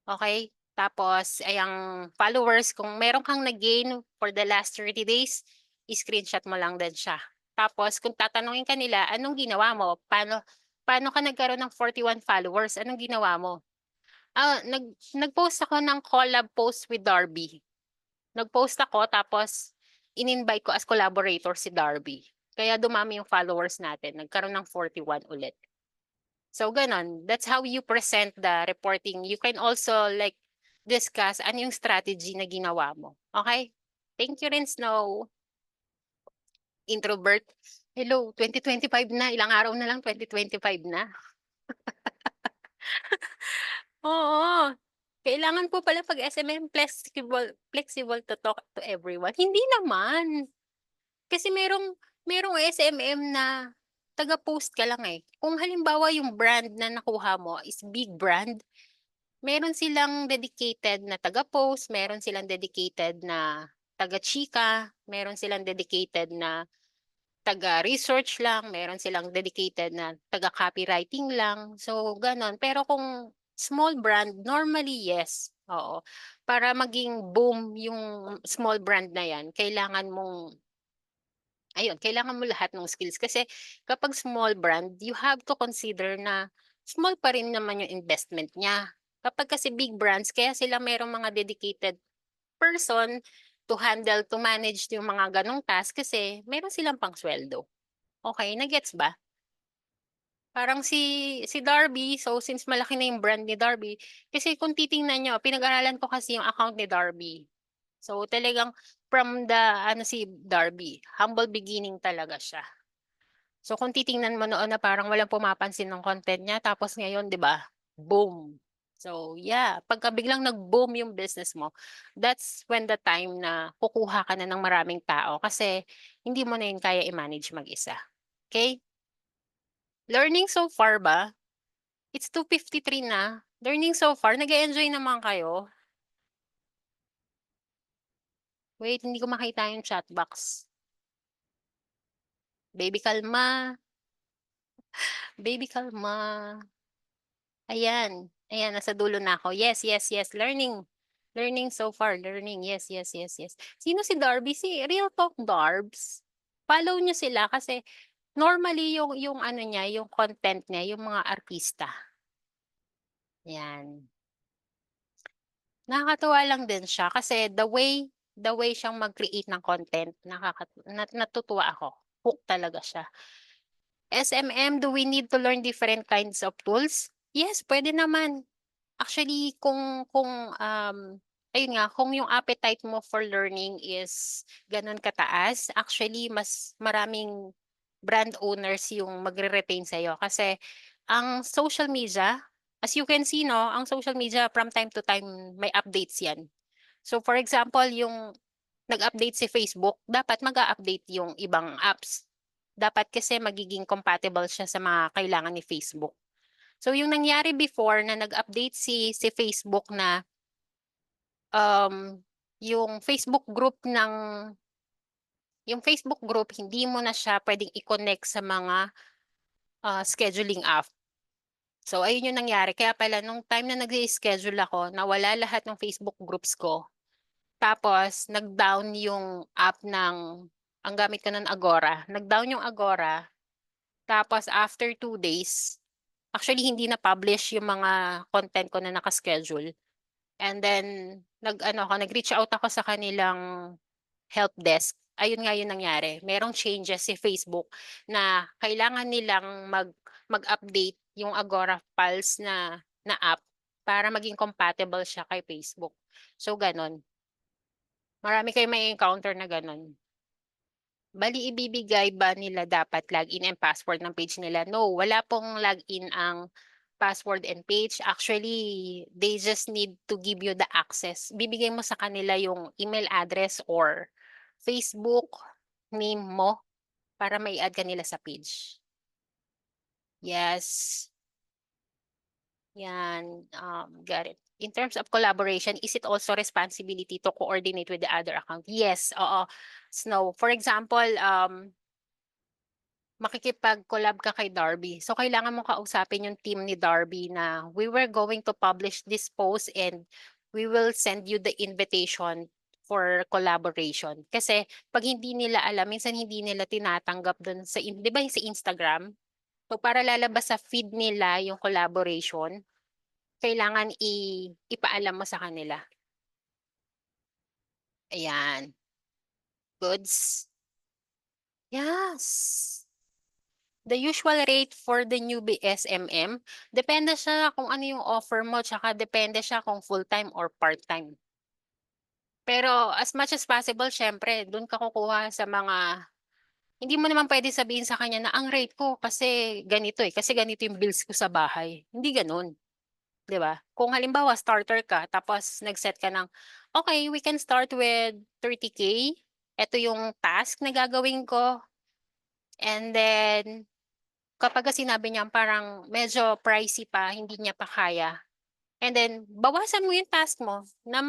Okay? Tapos, ayang followers, kung meron kang nag-gain for the last 30 days, i-screenshot mo lang din siya. Tapos, kung tatanungin ka nila, anong ginawa mo? Paano ka nagkaroon ng 41 followers? Anong ginawa mo? Nag-post ako ng collab post with Darby. Nag-post ako, tapos in-invite ko as collaborator si Darby. Kaya dumami yung followers natin. Nagkaroon ng 41 ulit. So, ganon. That's how you present the reporting. You can also like discuss ano yung strategy na ginawa mo. Okay? Thank you rin, Snow. Introvert. Hello, 2025 na. Ilang araw na lang, 2025 na. Oo. Kailangan po pala pag SMM flexible to talk to everyone. Hindi naman. Kasi merong SMM na taga-post ka lang eh. Kung halimbawa yung brand na nakuha mo is big brand, meron silang dedicated na taga-post, meron silang dedicated na taga-chika, meron silang dedicated na taga-research lang, meron silang dedicated na taga-copywriting lang. So, ganon. Pero kung small brand, normally yes. Oo. Para maging boom yung small brand na yan, kailangan mo lahat ng skills. Kasi kapag small brand, you have to consider na small pa rin naman yung investment niya. Kapag kasi big brands, kaya sila merong mga dedicated person to manage yung mga ganong task kasi meron silang pang sweldo. Okay, nagets ba? Parang si Darby, so since malaki na yung brand ni Darby, kasi kung titingnan nyo, pinag-aralan ko kasi yung account ni Darby. So talagang from the, si Darby, humble beginning talaga siya. So kung titingnan mo noon na parang walang pumapansin ng content niya, tapos ngayon, 'di ba? Boom. So yeah, pagka biglang nag-boom yung business mo, that's when the time na kukuha ka na ng maraming tao kasi hindi mo na yun kaya i-manage mag-isa. Okay? Learning so far ba? It's 2:53 na. Learning so far, nag-e-enjoy naman kayo. Wait, hindi ko makita yung chat box. Baby kalma. Baby kalma. Ayan. Ayan, nasa dulo na ako. Yes, yes, yes. Learning. Learning so far. Learning. Yes, yes, yes, yes. Sino si Darby? Si Real Talk Darbs. Follow niyo sila kasi normally yung ano niya, yung content niya, yung mga artista. Yan. Nakakatuwa lang din siya kasi the way siyang mag-create ng content, natutuwa ako. Hook talaga siya. SMM, do we need to learn different kinds of tools? Yes, pwede naman. Actually, ayun nga, kung yung appetite mo for learning is ganun kataas, actually, mas maraming brand owners yung magre-retain sa'yo. Kasi ang social media, as you can see, no, ang social media from time to time may updates yan. So for example, yung nag-update si Facebook, dapat mag-a-update yung ibang apps. Dapat kasi magiging compatible siya sa mga kailangan ni Facebook. So yung nangyari before na nag-update si Facebook na um yung Facebook group ng yung Facebook group hindi mo na siya pwedeng i-connect sa mga scheduling app. So ayun yung nangyari. Kaya pala nung time na nag-schedule ako, nawala lahat ng Facebook groups ko. Tapos nag-down yung app ng ang gamit ko ng Agora. Nag-down yung Agora. Tapos after 2 days, actually hindi na publish yung mga content ko na naka-schedule. And then, nag-reach out ako sa kanilang help desk. Ayun nga yung nangyari. Merong changes si Facebook na kailangan nilang mag-update yung Agora Pulse na app para maging compatible siya kay Facebook. So, ganon. Marami kayong may encounter na ganon. Bali, ibibigay ba nila dapat login and password ng page nila? No, wala pong login ang password and page. Actually, they just need to give you the access. Bibigay mo sa kanila yung email address or Facebook name mo para may add ka nila sa page. Yes. Yan. Got it. In terms of collaboration, is it also responsibility to coordinate with the other account? Yes. Oo. Snow. For example, makikipag-collab ka kay Darby. So, kailangan mo kausapin yung team ni Darby na we were going to publish this post and we will send you the invitation for collaboration. Kasi pag hindi nila alam, minsan hindi nila tinatanggap dun sa, di ba yung sa Instagram? So, para lalabas sa feed nila yung collaboration, kailangan ipaalam mo sa kanila. Ayan. Goods. Yes. The usual rate for the newbie SMM, depende siya kung ano yung offer mo, tsaka depende siya kung full-time or part-time. Pero as much as possible, syempre, dun ka kukuha sa mga, hindi mo naman pwede sabihin sa kanya na ang rate ko kasi ganito kasi ganito yung bills ko sa bahay. Hindi ganun, di ba? Kung halimbawa starter ka, tapos nag-set ka ng, okay, we can start with 30K. Ito yung task na gagawin ko. And then, kapag sinabi niya parang medyo pricey pa, hindi niya pa kaya. And then, bawasan mo yung task mo na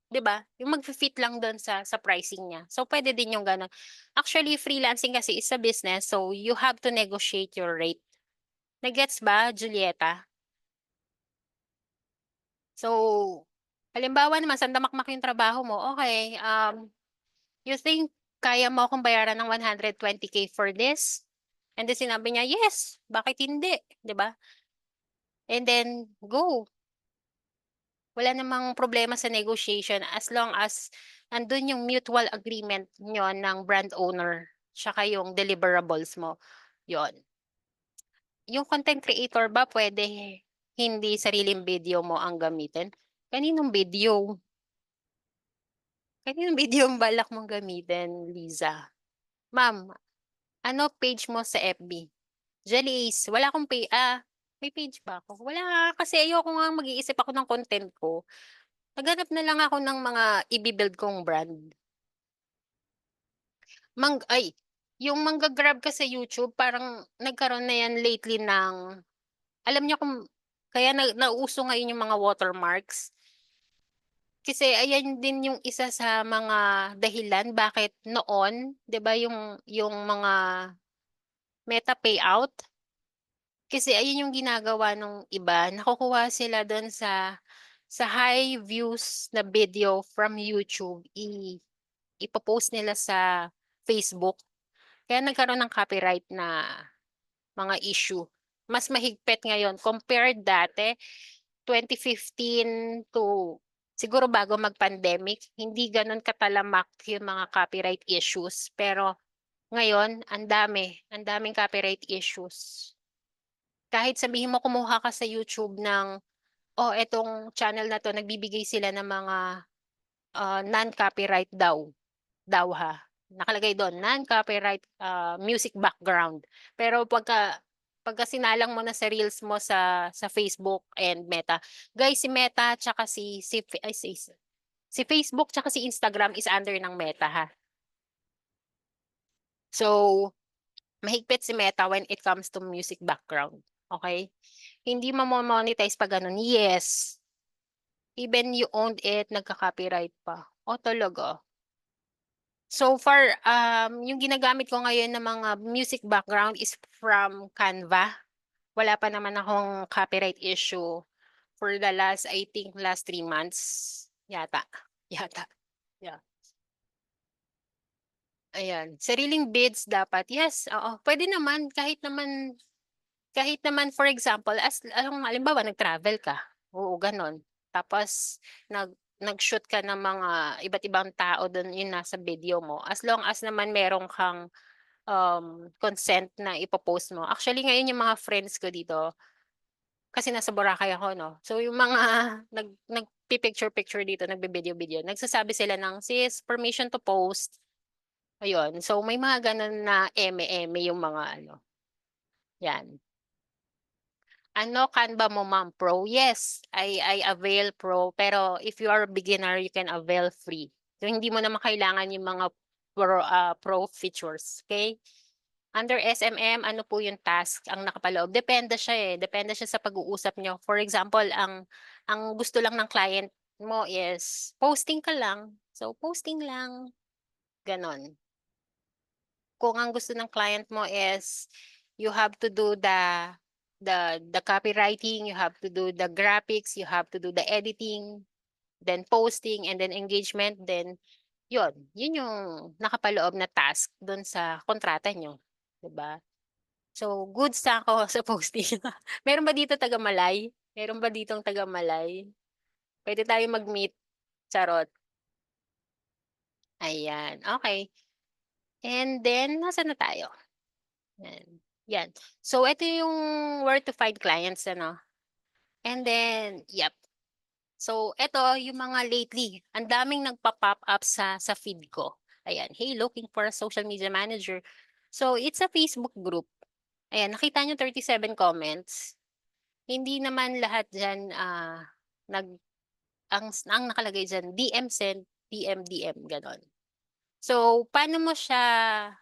'di ba? Yung mag-fit lang doon sa pricing niya. So, pwede din yung ganun. Actually, freelancing kasi is a business, so you have to negotiate your rate. Nagets ba, Julieta? So, halimbawa naman, sandamakmak yung trabaho mo, okay, you think kaya mo akong bayaran ng 120K for this? And then sinabi niya, yes, bakit hindi? 'Di ba? And then, go. Wala namang problema sa negotiation as long as andun yung mutual agreement nyo ng brand owner tsaka yung deliverables mo. Yon. Yung content creator ba pwede hindi sariling video mo ang gamitin? Kaninong video? Kaninong video ang balak mong gamitin, Liza? Ma'am, Ano page mo sa FB? Jelly Ace, wala akong may page ba ako? Wala kasi ayoko nga mag-iisip ako ng content ko. Naghanap na lang ako ng mga i-build kong brand. Yung mangga-grab ka sa YouTube, parang nagkaroon na yan lately ng, alam niyo kung, kaya nauso ngayon yung mga watermarks. Kasi ayan din yung isa sa mga dahilan bakit noon, 'di ba, yung mga Meta payout, kasi ayun yung ginagawa nung iba, nakukuha sila doon sa high views na video from YouTube, ipopost nila sa Facebook. Kaya nagkaroon ng copyright na mga issue. Mas mahigpit ngayon compared dati, 2015 to siguro bago mag-pandemic, hindi ganun katalamak yung mga copyright issues. Pero ngayon, ang daming copyright issues. Kahit sabihin mo kumuha ka sa YouTube ng, oh, etong channel na to, nagbibigay sila ng mga non-copyright daw ha. Nakalagay doon, non-copyright music background. Pero pagka sinalang mo na sa reels mo sa Facebook and Meta, guys, si Meta tsaka si Facebook tsaka si Instagram is under ng Meta ha. So, mahigpit si Meta when it comes to music background. Okay? Hindi mo monetize pa ganun. Yes. Even you owned it, nagka-copyright pa. O talaga. So far, yung ginagamit ko ngayon ng mga music background is from Canva. Wala pa naman akong copyright issue for the last, I think, last 3 months. Yata. Yata. Yeah. Ayan. Sariling bids dapat. Yes, oo. Pwede naman, kahit naman, for example, halimbawa, nag-travel ka. Oo, ganon. Tapos, nag-shoot ka ng mga iba't ibang tao doon, yun nasa video mo. As long as naman meron kang consent na ipopost mo. Actually, ngayon yung mga friends ko dito, kasi nasa Boracay ako, no? So, yung mga nagpi-picture-picture dito, nagbe-video-video, nagsasabi sila ng, sis, permission to post. Ayun. So, may mga ganun na eme-eme yung mga ano. Yan. Ano, Canva mo, ma'am? Pro? Yes, I avail Pro. Pero if you are a beginner, you can avail free. So, hindi mo naman kailangan yung mga pro features. Okay? Under SMM, ano po yung task ang nakapaloob? Depende siya eh. Depende siya sa pag-uusap nyo. For example, ang gusto lang ng client mo is posting ka lang. So, posting lang. Ganon. Kung ang gusto ng client mo is you have to do the copywriting, you have to do the graphics, you have to do the editing, then posting, and then engagement, then yun yung nakapaloob na task doon sa kontrata nyo. 'Di ba? So, goods na ako sa posting. Meron ba dito taga Malay? Meron ba ditong taga Malay? Pwede tayo mag-meet. Charot. Ayan. Okay. And then, nasa na tayo? Yan. Yan. So, ito yung where to find clients, ano? And then, yep. So, ito yung mga lately. Ang daming nagpa-pop up sa feed ko. Ayan. Hey, looking for a social media manager. So, it's a Facebook group. Ayan, nakita nyo 37 comments. Hindi naman lahat dyan, ang nakalagay dyan, DM send, DM, ganon. So, paano mo siya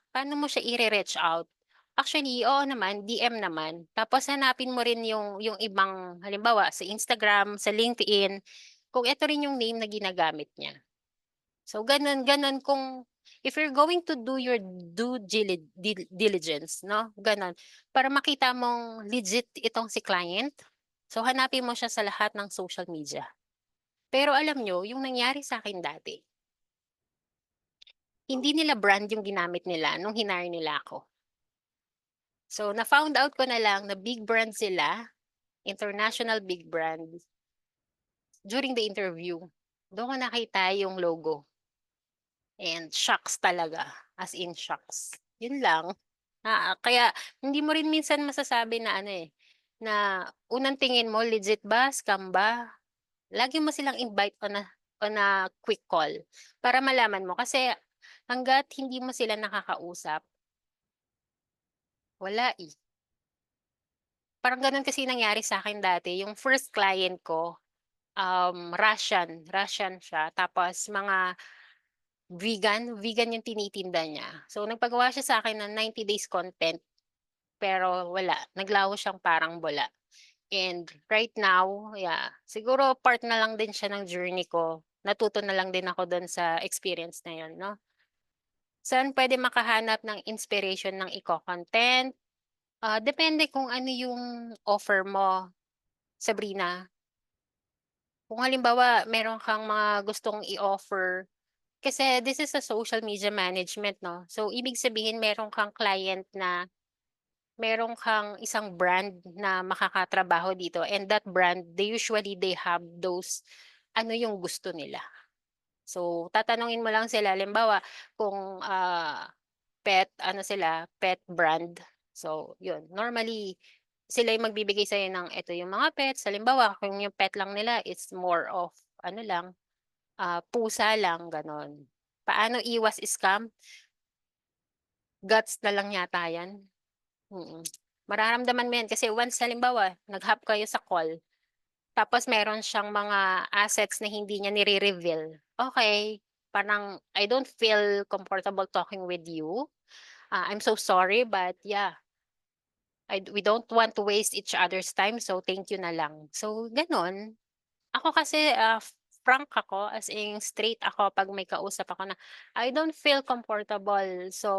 i-reach out? Actually, oo naman, DM naman. Tapos hanapin mo rin yung ibang, halimbawa, sa Instagram, sa LinkedIn, kung ito rin yung name na ginagamit niya. So, ganun kung, if you're going to do your diligence, no? Ganun. Para makita mong legit itong si client, so hanapin mo siya sa lahat ng social media. Pero alam nyo, yung nangyari sa akin dati, hindi nila brand yung ginamit nila nung hinire nila ako. So, na-found out ko na lang na big brand sila, international big brand, during the interview. Doon ko nakita yung logo. And shocks talaga. As in shocks. Yun lang. Kaya, hindi mo rin minsan masasabi na ano eh, na unang tingin mo, legit ba, scam ba? Lagi mo silang invite on a quick call para malaman mo. Kasi hanggat hindi mo sila nakakausap, Wala, eh. Parang gano'n kasi nangyari sa'kin dati, yung first client ko, Russian siya tapos mga vegan yung tinitinda niya. So nagpagawa siya sa'kin ng 90 days content, pero wala, naglaho siyang parang bula. And right now, yeah, siguro part na lang din siya ng journey ko. Natuto na lang din ako dun sa experience na yun, 'no? Saan puwede makahanap ng inspiration ng iko-content? Depende kung ano yung offer mo, Sabrina. Kung halimbawa meron kang mga gustong i-offer kasi this is a social media management 'no. So ibig sabihin meron kang isang brand na makakatrabaho dito and that brand they have those ano yung gusto nila. So tatanungin mo lang sila halimbawa kung, pet brand. So yun, normally sila yung magbibigay sa'yo ng eto yung mga pets. Halimbawa kung yung pet lang nila is more of ano lang, pusa lang gano'n. Paano iwas scam? Guts na lang yata 'yan, Mararamdaman mo 'yan kasi once halimbawa nag-hop kayo sa call, tapos meron siyang mga assets na hindi niya nire-reveal, okey, parang, "I don't feel comfortable talking with you. I'm so sorry but yeah, we don't want to waste each other's time so thank you na lang." So gano'n. Ako kasi, frank ako, as in straight ako 'pag may kausap ako na, I don't feel comfortable. So,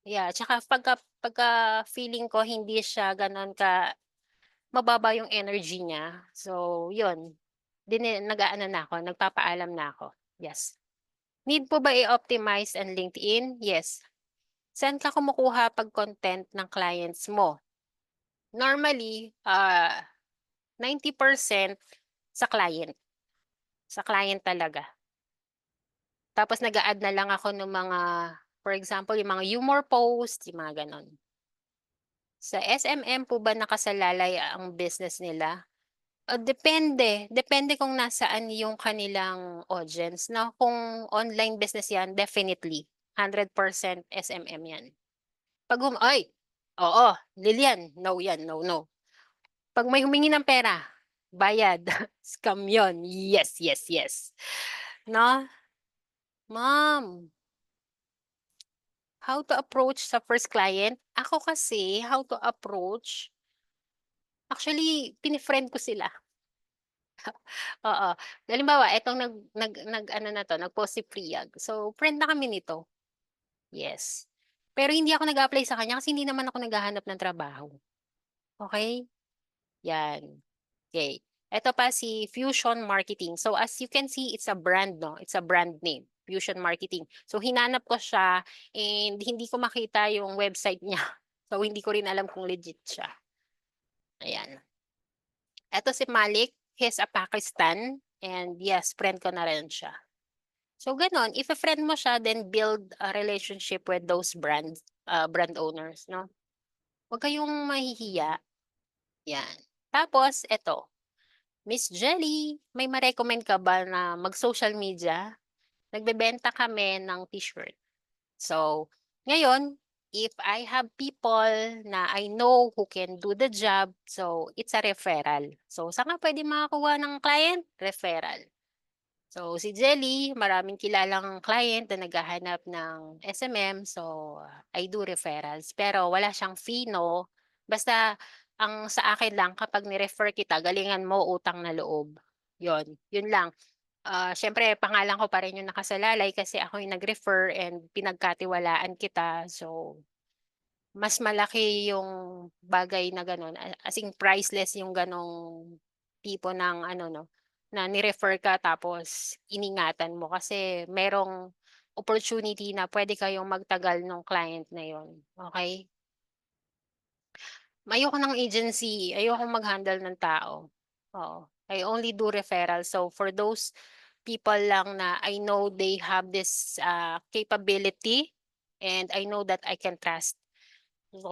yeah, tsaka pagka feeling ko hindi siya gano'n mababa yung energy niya, so yun, nag-aano na ako, nagpapaalam na ako, yes. Need po ba i-optimize ang LinkedIn? Yes. Saan ka kumukuha 'pag content ng clients mo? Normally, 90% sa client. Sa client talaga. Tapos nag-a-add na lang ako ng mga, for example, yung mga humor post, yung mga gano'n. Sa SMM po ba nakasalalay ang business nila? Depende. Depende kung nasaan yung kanilang audience na kung online business yan, definitely 100% SMM yan. 'Pag ay, oo, Lilian, no yan, no, no. 'Pag may humingi ng pera, bayad, scam yun. Yes, yes, yes. 'No? Ma'am, how to approach sa first client? Ako kasi, how to approach, actually pini-friend ko sila. Oo. Halimbawa etong nag-ano na 'to, nag-post si Priyag. So, friend na kami nito, yes. Pero hindi ako nag-a-apply sa kanya kasi hindi naman ako naghahanap ng trabaho, okey? 'Yan, okey. Eto pa si Fusion Marketing. So, as you can see, it's a brand 'no, it's a brand name, Fusion Marketing. So, hinanap ko siya and hindi ko makita yung website niya. So, hindi ko rin alam kung legit siya, ayan. Eto si Malik, he's a Pakistan and yes, friend ko na rin siya. So gano'n, ife-friend mo siya then build a relationship with those brand owners 'no. Huwag kayong mahihiya, 'yan. Tapos eto, Miss Jelly, may ma-recommend ka ba na mag-social media? Nagbebenta kami ng t-shirt. So, ngayon, if I have people na I know who can do the job, so it's a referral. So, saan ka puwede makakuha ng client? Referral. So, si Jelly, maraming kilalang client na naghahanap ng SMM, so I do referrals. Pero wala siyang fee 'no, basta ang sa akin lang kapag ni-refer kita galingan mo utang na loob, 'yun lang. Siyempre pangalan ko pa rin yung nakasalalay kasi ako yung nag-refer and pinagkatiwalaan kita. So, mas malaki yung bagay na gano'n, as in priceless yung gano'ng tipo ng ano 'no, na ni-refer ka tapos iningatan mo kasi merong opportunity na puwede kayong magtagal nung client na yun, okey? Ayoko ng agency, ayokong mag-handle ng tao, oo. I only do referral. So, for those people lang na I know they have this, capability and I know that I can trust. So